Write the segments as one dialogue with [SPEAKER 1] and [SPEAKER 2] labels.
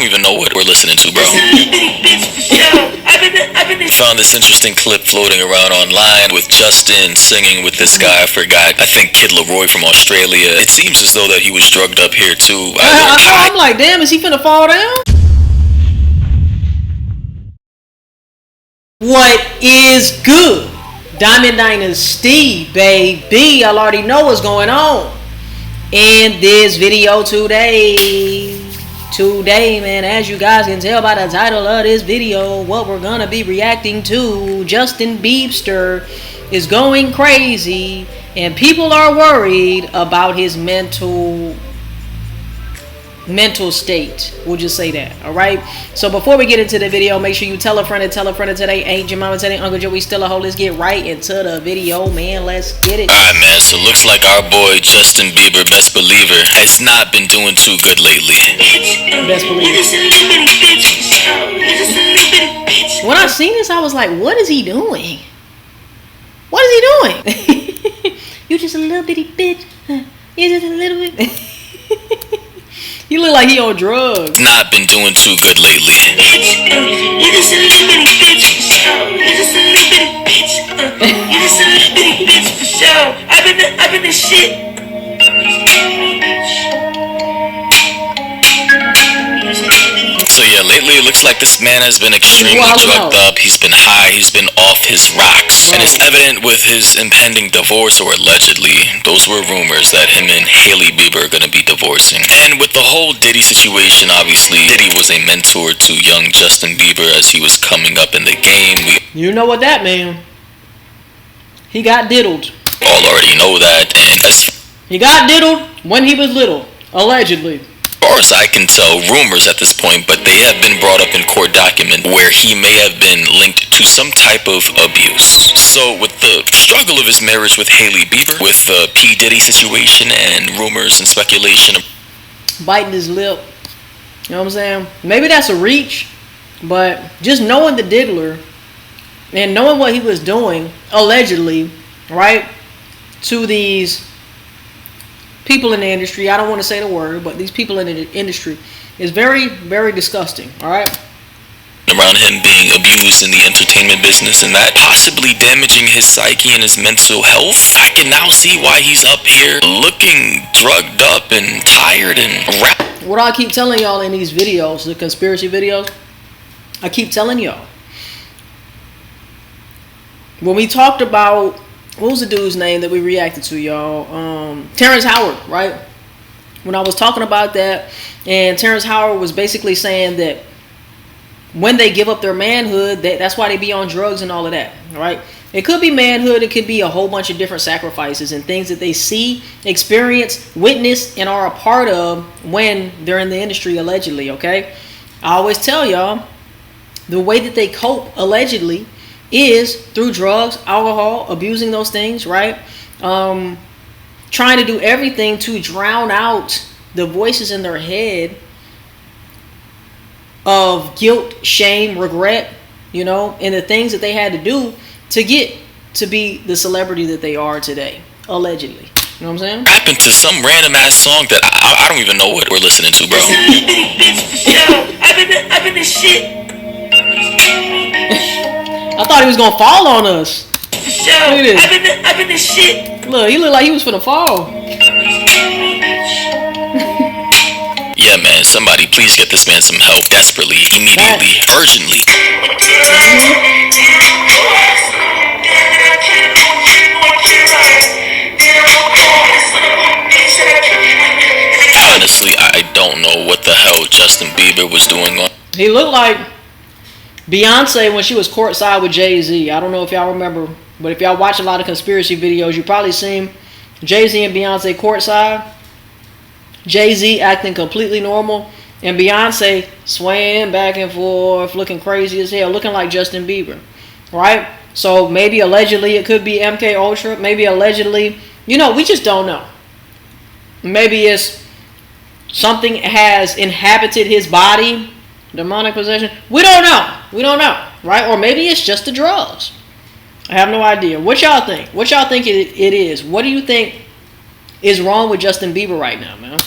[SPEAKER 1] don't even know what we're listening to, bro. Found this interesting clip floating around online with Justin singing with this guy, I forgot, I think Kid Leroy from Australia. It seems as though that he was drugged up here too.
[SPEAKER 2] I'm like, damn, is he finna fall down? What is good? Diamond Dynasty, baby. Y'all already know what's going on in this video today. Today, man, as you guys can tell by the title of this video, what we're gonna be reacting to, Justin Bieber is going crazy and people are worried about his mental state. We'll just say that. All right, so before we get into the video, make sure you tell a friend today ain't your mama telling Uncle Joe we still a hoe. Let's get right into the video, man. Let's get it.
[SPEAKER 1] Alright, man, so looks like our boy Justin Bieber, best believer, has not been doing too good lately.
[SPEAKER 2] Best believer. When I seen this, I was like, what is he doing? What is he doing? You just a little bitty bitch. You just a little bit. He look like he on drugs.
[SPEAKER 1] Not been doing too good lately. I've been the shit. So yeah, lately it looks like this man has been extremely drugged up. He's been high. He's been off his rocks. And it's evident with his impending divorce, or allegedly. Those were rumors that him and Hailey Bieber are going to be divorcing. And with the whole Diddy situation, obviously, Diddy was a mentor to young Justin Bieber as he was coming up in the game.
[SPEAKER 2] You know what that means. He got diddled.
[SPEAKER 1] All already know that. And
[SPEAKER 2] he got diddled when he was little, allegedly.
[SPEAKER 1] As far as I can tell, rumors at this point, but they have been brought up in court document where he may have been linked to some type of abuse. So with the struggle of his marriage with Hailey Bieber, with the P. Diddy situation and rumors and speculation,
[SPEAKER 2] biting his lip, you know what I'm saying? Maybe that's a reach, but just knowing the diddler and knowing what he was doing, allegedly, right, to these people in the industry, I don't want to say the word, but these people in the industry is very, very disgusting. All right.
[SPEAKER 1] Around him being abused in the entertainment business and that possibly damaging his psyche and his mental health, I can now see why he's up here looking drugged up and tired and
[SPEAKER 2] what I keep telling y'all in these videos, the conspiracy videos, I keep telling y'all, when we talked about, what was the dude's name that we reacted to, y'all? Terrence Howard, right? When I was talking about that, and Terrence Howard was basically saying that when they give up their manhood, that's why they be on drugs and all of that, right? It could be manhood. It could be a whole bunch of different sacrifices and things that they see, experience, witness, and are a part of when they're in the industry, allegedly, okay? I always tell y'all, the way that they cope, allegedly, is through drugs, alcohol, abusing those things, right? Trying to do everything to drown out the voices in their head of guilt, shame, regret, you know, and the things that they had to do to get to be the celebrity that they are today, allegedly. You know what I'm saying?
[SPEAKER 1] Happened to some random ass song that I don't even know what we're listening to, bro. I've been the shit.
[SPEAKER 2] I thought he was gonna fall on us. Look at this.
[SPEAKER 1] I've been the shit.
[SPEAKER 2] Look, he looked like he was finna fall.
[SPEAKER 1] Yeah, man, somebody please get this man some help desperately, immediately, urgently. Honestly, I don't know what the hell Justin Bieber was doing on.
[SPEAKER 2] He looked like Beyonce when she was courtside with Jay-Z. I don't know if y'all remember, but if y'all watch a lot of conspiracy videos, you probably seen Jay-Z and Beyonce courtside. Jay-Z acting completely normal, and Beyonce swaying back and forth, looking crazy as hell, looking like Justin Bieber, right? So maybe allegedly it could be MK Ultra. Maybe allegedly, you know, we just don't know. Maybe it's something has inhabited his body. Demonic possession. We don't know. We don't know. Right? Or maybe it's just the drugs. I have no idea. What y'all think? What y'all think it is? What do you think is wrong with Justin Bieber right now, man?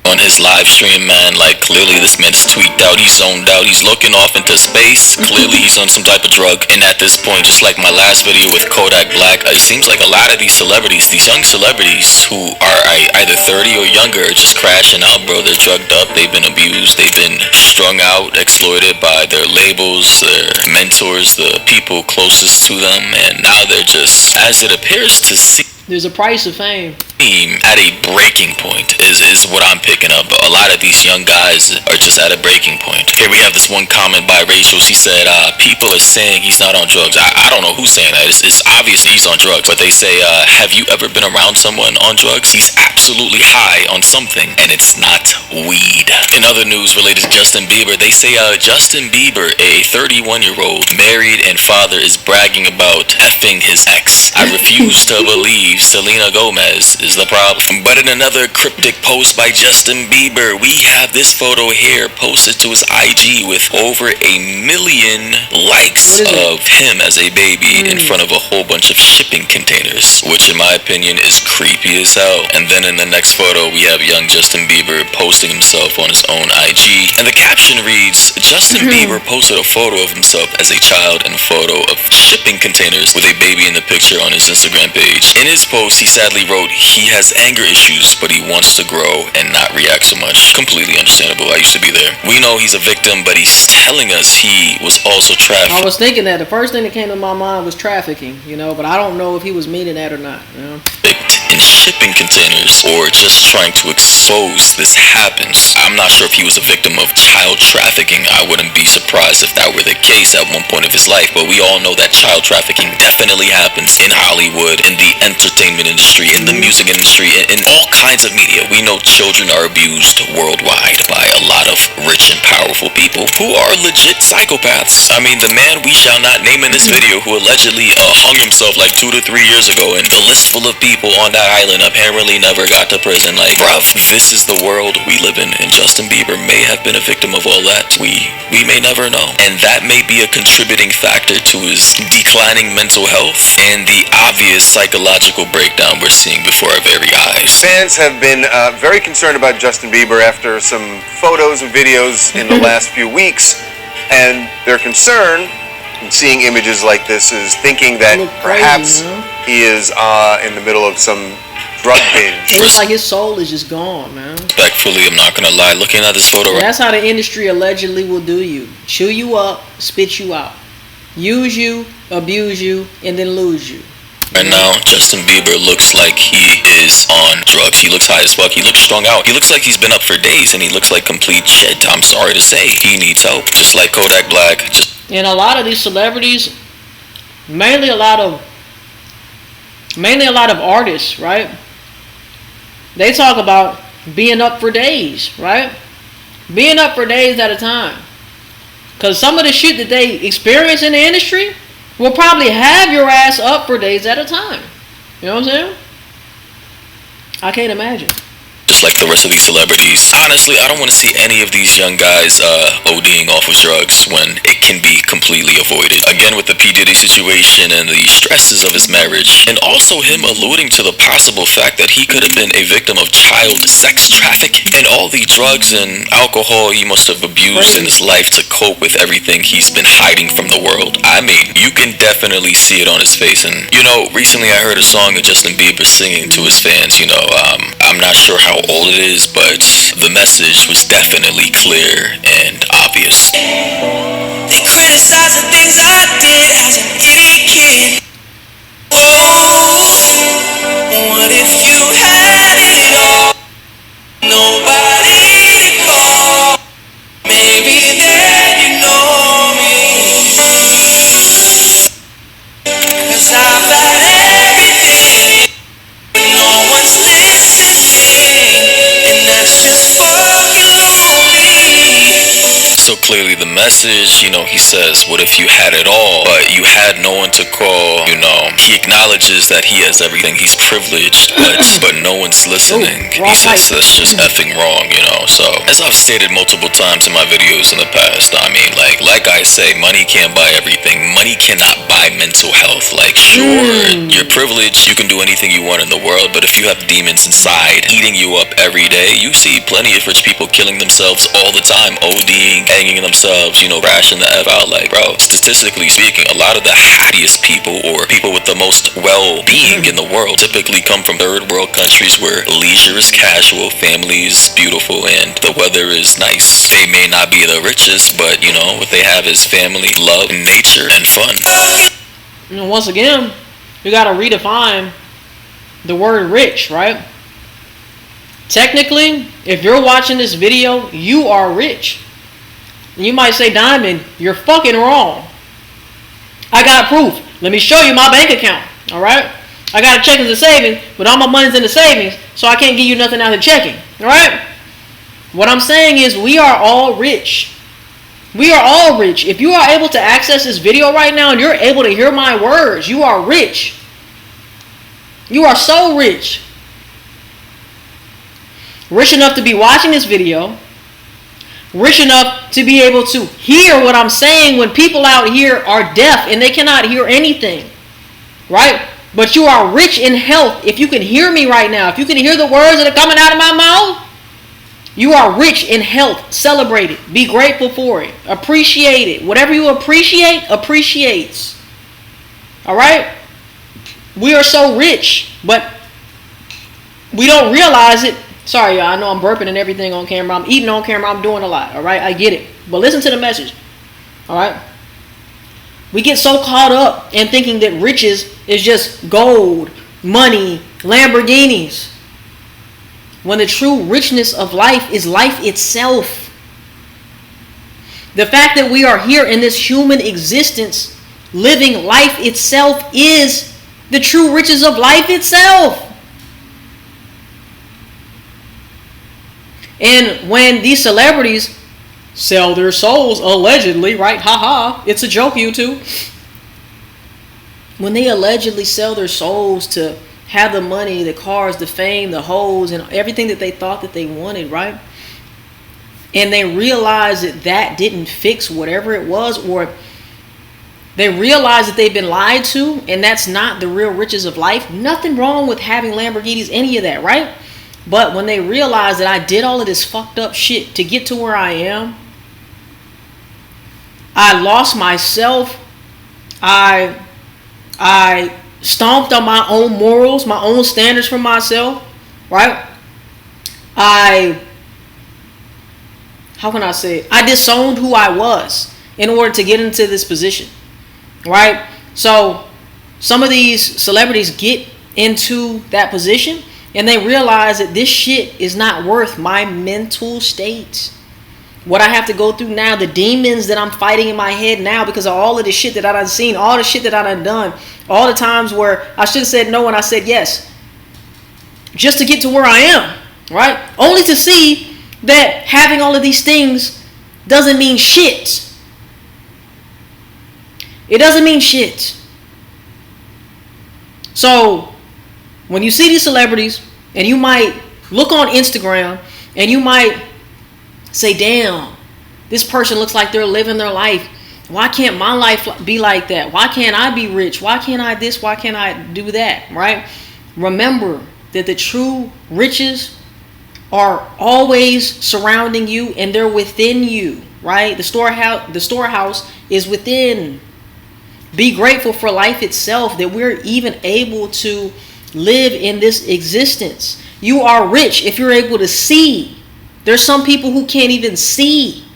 [SPEAKER 1] on his live stream, man. Like, clearly this man is tweaked out, he's zoned out, he's looking off into space. Clearly he's on some type of drug. And at this point, just like my last video with Kodak Black, it seems like a lot of these celebrities, these young celebrities who are either 30 or younger, are just crashing out, bro. They're drugged up, they've been abused, they've been strung out, exploited by their labels, their mentors, the people closest to them, and now they're just, as it appears to see,
[SPEAKER 2] there's a price of fame.
[SPEAKER 1] At a breaking point is what I'm picking up. A lot of these young guys are just at a breaking point. Here we have this one comment by Rachel. She said, people are saying he's not on drugs. I don't know who's saying that. It's obvious he's on drugs. But they say, have you ever been around someone on drugs? He's absolutely high on something, and it's not weed. In other news related to Justin Bieber, they say Justin Bieber, a 31-year-old married and father, is bragging about effing his ex. I refuse to believe Selena Gomez is the problem. But in another cryptic post by Justin Bieber, we have this photo here posted to his IG with over 1 million likes of him as a baby in front of a whole bunch of shipping containers, which in my opinion is creepy as hell. And then in the next photo, we have young Justin Bieber posting himself on his own IG, and the caption reads, Justin Bieber posted a photo of himself as a child and a photo of shipping containers with a baby in the picture on his Instagram page. In his post, he sadly wrote he has anger issues, but he wants to grow and not react so much. Completely understandable. I used to be there. We know he's a victim, but he's telling us he was also trafficked.
[SPEAKER 2] I was thinking that. The first thing that came to my mind was trafficking, but I don't know if he was meaning that or not.
[SPEAKER 1] In shipping containers, or just trying to expose this happens. I'm not sure if he was a victim of child trafficking. I wouldn't be surprised if that were the case at one point of his life, but we all know that child trafficking definitely happens in Hollywood, in the entertainment industry, in the music industry, in all kinds of media. We know children are abused worldwide by a lot of rich and powerful people who are legit psychopaths. I mean, the man we shall not name in this video who allegedly hung himself like 2 to 3 years ago, and the list full of people on that island apparently never got to prison. Like, bruv, this is the world we live in, and Justin Bieber may have been a victim of all that. We may never know, and that may be a contributing factor to his declining mental health and the obvious psychological breakdown we're seeing before our very eyes.
[SPEAKER 3] Fans have been very concerned about Justin Bieber after some photos and videos in the last few weeks, and their concern in seeing images like this is thinking that perhaps he is in the middle of some drug binge.
[SPEAKER 2] It looks like his soul is just gone, man.
[SPEAKER 1] Respectfully, I'm not gonna lie, looking at this photo,
[SPEAKER 2] that's how the industry allegedly will do you. Chew you up, spit you out. Use you, abuse you, and then lose you.
[SPEAKER 1] Right now, Justin Bieber looks like he is on drugs. He looks high as fuck. He looks strung out. He looks like he's been up for days, and he looks like complete shit. I'm sorry to say, he needs help. Just like Kodak Black.
[SPEAKER 2] And a lot of these celebrities, mainly a lot of artists, right? They talk about being up for days, right? Being up for days at a time. Because some of the shit that they experience in the industry will probably have your ass up for days at a time. You know what I'm saying? I can't imagine.
[SPEAKER 1] Just like the rest of these celebrities. Honestly, I don't want to see any of these young guys ODing off of drugs when it can be completely avoided. Again, with the P. Diddy situation and the stresses of his marriage, and also him alluding to the possible fact that he could have been a victim of child sex trafficking and all the drugs and alcohol he must have abused in his life to cope with everything he's been hiding from the world. I mean, you can definitely see it on his face. And, recently I heard a song of Justin Bieber singing to his fans. I'm not sure how old it is, but the message was definitely clear and obvious.
[SPEAKER 4] They criticize the things I did as an idiot kid. Whoa, what if you had it all? Nobody to call. Maybe then you know me. 'Cause I've had everything, but no one's listening. And that's just fucking lonely.
[SPEAKER 1] So clearly the message. He says, what if you had it all, but you had no one to call? He acknowledges that he has everything, he's privileged, but no one's listening. He says that's just effing wrong, So, as I've stated multiple times in my videos in the past, I mean, like I say, money can't buy everything. Money cannot buy mental health. Like, sure, you're privileged, you can do anything you want in the world, but if you have demons inside eating you up every day, you see plenty of rich people killing themselves all the time, ODing, hanging themselves, crashing the F out. Like, bro, statistically speaking, a lot of the happiest people, or people with the most well-being in the world, typically come from third world countries where leisure is casual, family is beautiful, and the weather is nice. They may not be the richest, but what they have is family, love, nature, and fun.
[SPEAKER 2] Once again, you gotta redefine the word rich, right? Technically, if you're watching this video, you are rich. And you might say, Diamond, you're fucking wrong. I got proof. Let me show you my bank account. Alright? I got a checking and savings, but all my money's in the savings, so I can't give you nothing out of checking. Alright? What I'm saying is, we are all rich. We are all rich. If you are able to access this video right now and you're able to hear my words, you are rich. You are so rich. Rich enough to be watching this video. Rich enough to be able to hear what I'm saying when people out here are deaf and they cannot hear anything. Right? But you are rich in health. If you can hear me right now, if you can hear the words that are coming out of my mouth, you are rich in health. Celebrate it. Be grateful for it. Appreciate it. Whatever you appreciate, appreciates. Alright? We are so rich, but we don't realize it. Sorry, y'all. I know I'm burping and everything on camera. I'm eating on camera. I'm doing a lot. Alright? I get it. But listen to the message. Alright? We get so caught up in thinking that riches is just gold, money, Lamborghinis, when the true richness of life is life itself. The fact that we are here in this human existence, living life itself, is the true riches of life itself. And when these celebrities sell their souls, allegedly, right? Haha, it's a joke, you two. When they allegedly sell their souls to have the money, the cars, the fame, the hoes, and everything that they thought that they wanted, right? And they realize that that didn't fix whatever it was, or they realize that they've been lied to, and that's not the real riches of life. Nothing wrong with having Lamborghinis, any of that, right? But when they realize that I did all of this fucked up shit to get to where I am, I lost myself, I stomped on my own morals, my own standards for myself, right? How can I say it? I disowned who I was in order to get into this position, right? So some of these celebrities get into that position and they realize that this shit is not worth my mental state. What I have to go through now, the demons that I'm fighting in my head now because of all of the shit that I done seen, all the shit that I done done, all the times where I should have said no and I said yes, just to get to where I am, right? Only to see that having all of these things doesn't mean shit. It doesn't mean shit. So when you see these celebrities and you might look on Instagram and you might say, damn, this person looks like they're living their life. Why can't my life be like that? Why can't I be rich? Why can't I this? Why can't I do that? Right? Remember that the true riches are always surrounding you and they're within you. Right? The storehouse is within. Be grateful for life itself, that we're even able to live in this existence. You are rich if you're able to see. There's some people who can't even see,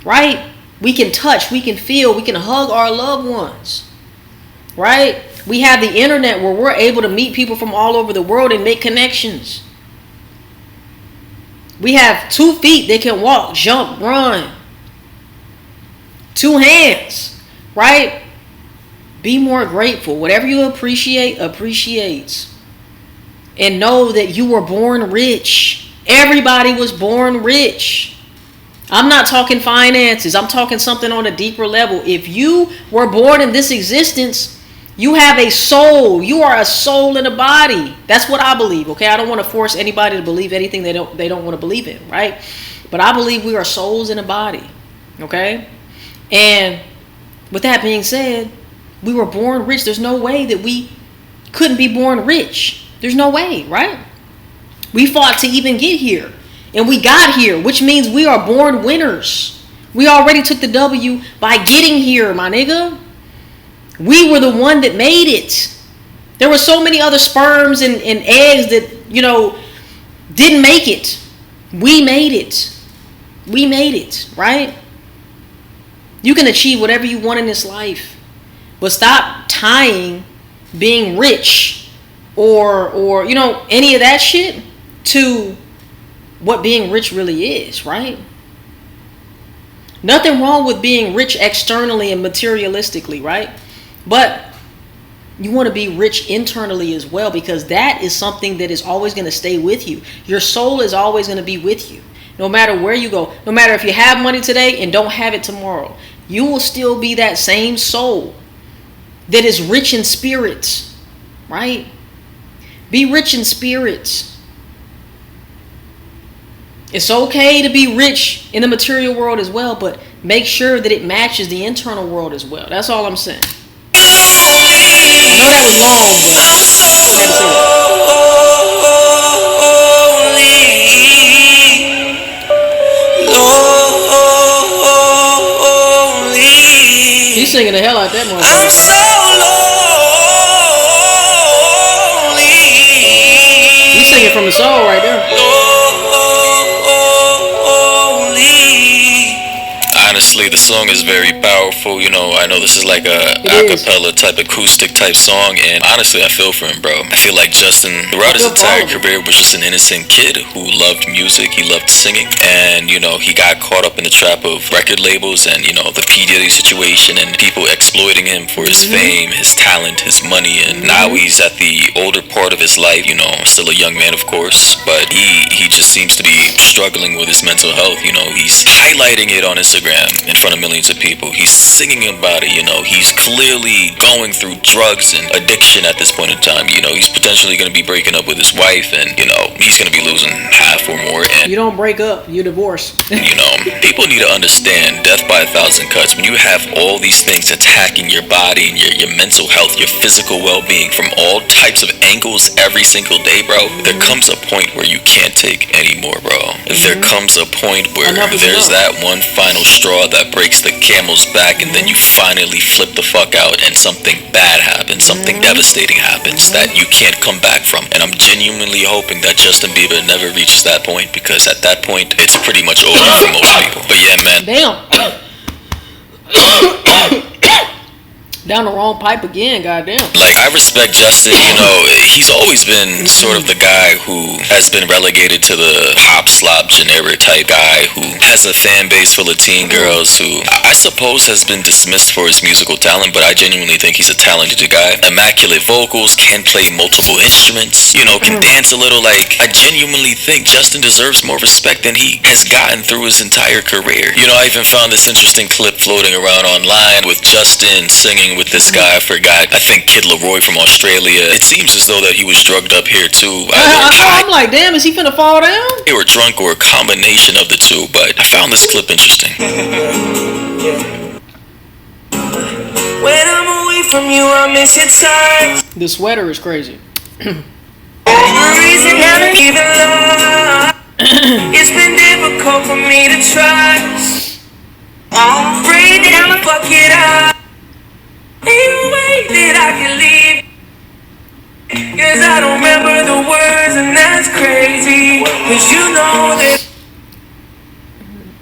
[SPEAKER 2] right? We can touch, we can feel, we can hug our loved ones, right? We have the internet where we're able to meet people from all over the world and make connections. We have 2 feet that can walk, jump, run. 2 hands, right? Be more grateful. Whatever you appreciate, appreciates. And know that you were born rich. Everybody was born rich. I'm not talking finances. I'm talking something on a deeper level. If you were born in this existence, you have a soul. You are a soul in a body. That's what I believe, okay? I don't want to force anybody to believe anything they don't want to believe in, right? But I believe we are souls in a body, okay? And with that being said, we were born rich. There's no way that we couldn't be born rich. There's no way, right? We fought to even get here. And we got here, which means we are born winners. We already took the W by getting here, my nigga. We were the one that made it. There were so many other sperms and eggs that, didn't make it. We made it. We made it, right? You can achieve whatever you want in this life. But stop tying being rich or any of that shit to what being rich really is, right? Nothing wrong with being rich externally and materialistically, right? But you want to be rich internally as well, because that is something that is always going to stay with you. Your soul is always going to be with you. No matter where you go, no matter if you have money today and don't have it tomorrow, you will still be that same soul that is rich in spirits, right? Be rich in spirits. It's okay to be rich in the material world as well, but make sure that it matches the internal world as well. That's all I'm saying. I know that was long, but I gotta say that. He's singing the hell out that motherfucker. I'm so lonely. He's singing from the soul right there.
[SPEAKER 1] Honestly, the song is very powerful. I know this is like a acapella type acoustic type song, and honestly, I feel for him, bro. I feel like Justin, throughout his entire career, was just an innocent kid who loved music, he loved singing, and he got caught up in the trap of record labels and the P. Diddy situation and people exploiting him for his fame, his talent, his money, and now he's at the older part of his life, still a young man, of course, but he just seems to be struggling with his mental health. He's highlighting it on Instagram in front of millions of people. He's singing about it. He's clearly going through drugs and addiction at this point in time. He's potentially going to be breaking up with his wife, and he's going to be losing half or more. And
[SPEAKER 2] you don't break up, you divorce.
[SPEAKER 1] People need to understand death by 1,000 cuts. When you have all these things attacking your body and your mental health, your physical well-being from all types of angles every single day, bro, there comes a point where you can't take anymore, bro. There comes a point where there's that one final straw that breaks the camel's back, and then you finally flip the fuck out and something bad happens, something devastating happens that you can't come back from. And I'm genuinely hoping that Justin Bieber never reaches that point, because at that point it's pretty much over for most people. But yeah, man.
[SPEAKER 2] Damn. Down the wrong pipe again, goddamn.
[SPEAKER 1] Like, I respect Justin, he's always been sort of the guy who has been relegated to the pop slop generic type guy who has a fan base full of teen girls who I suppose has been dismissed for his musical talent, but I genuinely think he's a talented guy. Immaculate vocals, can play multiple instruments, can dance a little. Like, I genuinely think Justin deserves more respect than he has gotten through his entire career. I even found this interesting clip floating around online with Justin singing with this guy, I forgot, I think Kid Leroy from Australia. It seems as though that he was drugged up here too.
[SPEAKER 2] I'm like, damn, is he finna fall down?
[SPEAKER 1] They were drunk or a combination of the two, but I found this clip interesting.
[SPEAKER 4] When I'm away from you, I miss your touch.
[SPEAKER 2] The sweater is crazy.
[SPEAKER 4] It's been difficult for me to trust. I'm afraid that I'ma fuck it up. Ain't no way that I can leave, 'cause I don't remember the words, and that's crazy. 'Cause you know that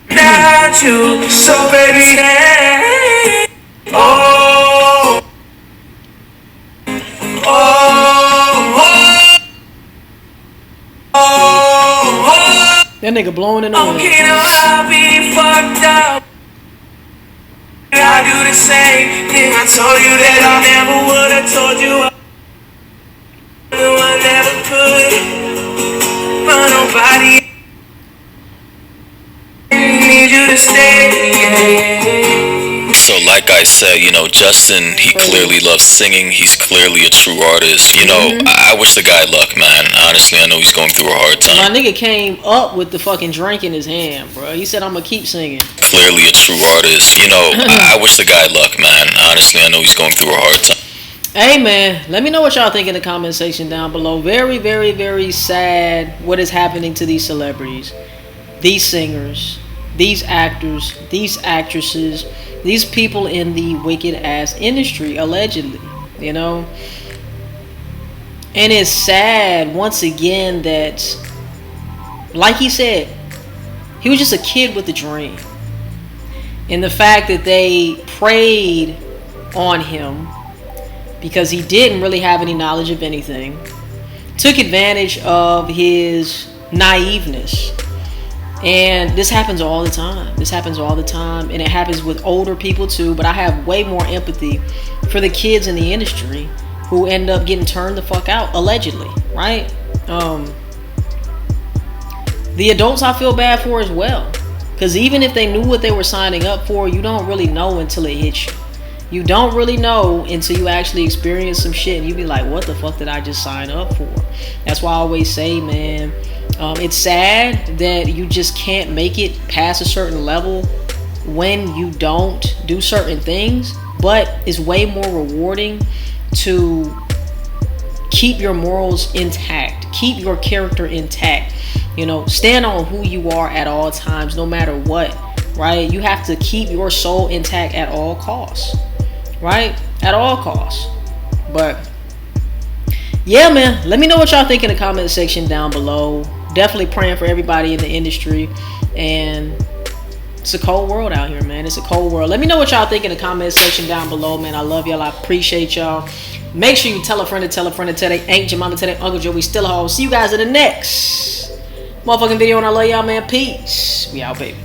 [SPEAKER 4] without you, so baby, hey. Oh, oh, oh, oh, oh.
[SPEAKER 2] That nigga blowing in the wind.
[SPEAKER 4] Okay, now I'll be fucked up. I do the same thing. I told you that I never would have told you. I never could. But nobody need you to stay.
[SPEAKER 1] So like I said, you know, Justin, he clearly loves singing. He's clearly a true artist. You know, I wish the guy luck, man. Honestly, I know he's going through a hard time.
[SPEAKER 2] My nigga came up with the fucking drink in his hand, bro. He said, I'm gonna keep singing.
[SPEAKER 1] Clearly a true artist. You know, I wish the guy luck, man. Honestly, I know he's going through a hard time.
[SPEAKER 2] Hey, man, let me know what y'all think in the comment section down below. Very, very, very sad what is happening to these celebrities, these singers, these actors, these actresses, these people in the wicked ass industry, allegedly, you know. And it's sad once again that, like he said, he was just a kid with a dream. And the fact that they preyed on him because he didn't really have any knowledge of anything, took advantage of his naiveness. And this happens all the time. This happens all the time. And it happens with older people too. But I have way more empathy for the kids in the industry who end up getting turned the fuck out, allegedly, right? The adults I feel bad for as well. Because even if they knew what they were signing up for, you don't really know until it hits you. You don't really know until you actually experience some shit. And you be like, what the fuck did I just sign up for? That's why I always say, man, it's sad that you just can't make it past a certain level when you don't do certain things, but it's way more rewarding to keep your morals intact, keep your character intact, you know, stand on who you are at all times, no matter what, right? You have to keep your soul intact at all costs, right? At all costs. But yeah, man, let me know what y'all think in the comment section down below. Definitely praying for everybody in the industry. And it's a cold world out here, man. It's a cold world. Let me know what y'all think in the comment section down below, man. I love y'all. I appreciate y'all. Make sure you tell a friend to tell a friend to tell their aunt, your mama, tell their uncle Joe. We still home. See you guys in the next motherfucking video. And I love y'all, man. Peace. We out, baby.